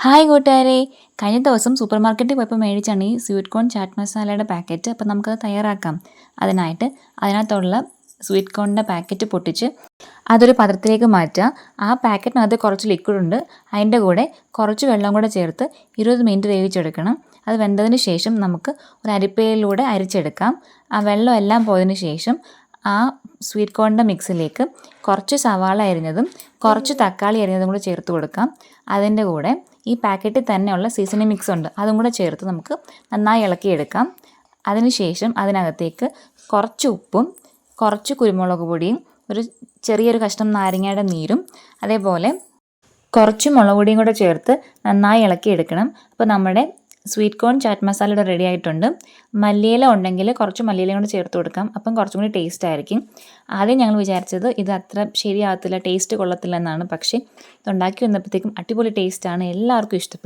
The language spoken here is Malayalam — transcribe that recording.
ഹായ് കൂട്ടുകാരെ, കഴിഞ്ഞ ദിവസം സൂപ്പർ മാർക്കറ്റിൽ പോയപ്പോൾ മേടിച്ചാണ് ഈ സ്വീറ്റ് കോൺ ചാറ്റ് മസാലയുടെ പാക്കറ്റ്. അപ്പോൾ നമുക്കത് തയ്യാറാക്കാം. അതിനകത്തുള്ള സ്വീറ്റ് കോണിൻ്റെ പാക്കറ്റ് പൊട്ടിച്ച് അതൊരു പാത്രത്തിലേക്ക് മാറ്റുക. ആ പാക്കറ്റിനകത്ത് കുറച്ച് ലിക്വിഡ് ഉണ്ട്, അതിൻ്റെ കൂടെ കുറച്ച് വെള്ളം കൂടെ ചേർത്ത് 20 മിനിറ്റ് വേവിച്ചെടുക്കണം. അത് വെന്തതിന് ശേഷം നമുക്ക് ഒരു അരിപ്പയിലൂടെ അരിച്ചെടുക്കാം. ആ വെള്ളം എല്ലാം പോയതിന് ശേഷം ആ സ്വീറ്റ് കോണിൻ്റെ മിക്സിലേക്ക് കുറച്ച് സവാള അരിഞ്ഞതും കുറച്ച് തക്കാളി അരിഞ്ഞതും കൂടെ ചേർത്ത് കൊടുക്കാം. അതിൻ്റെ കൂടെ ഈ പാക്കറ്റിൽ തന്നെയുള്ള സീസണിങ് മിക്സ് ഉണ്ട്, അതും കൂടെ ചേർത്ത് നമുക്ക് നന്നായി ഇളക്കിയെടുക്കാം. അതിനുശേഷം അതിനകത്തേക്ക് കുറച്ച് ഉപ്പും കുറച്ച് കുരുമുളക് പൊടിയും ചെറിയൊരു കഷ്ണം നാരങ്ങയുടെ നീരും അതേപോലെ കുറച്ച് മുളക് പൊടിയും കൂടെ ചേർത്ത് നന്നായി ഇളക്കിയെടുക്കണം. അപ്പോൾ നമ്മുടെ സ്വീറ്റ് കോൺ ചാറ്റ് മസാല ഇവിടെ റെഡി ആയിട്ടുണ്ട്. മല്ലിയില ഉണ്ടെങ്കിൽ കുറച്ച് മല്ലിയിലയും കൂടെ ചേർത്ത് കൊടുക്കാം, അപ്പം കുറച്ചും കൂടി ടേസ്റ്റ് ആയിരിക്കും. ആദ്യം ഞങ്ങൾ വിചാരിച്ചത് ഇത് അത്ര ശരിയാകത്തില്ല, ടേസ്റ്റ് കൊള്ളത്തില്ല എന്നാണ്. പക്ഷേ ഇതുണ്ടാക്കി വന്നപ്പോഴത്തേക്കും അടിപൊളി ടേസ്റ്റാണ്, എല്ലാവർക്കും ഇഷ്ടപ്പെട്ടു.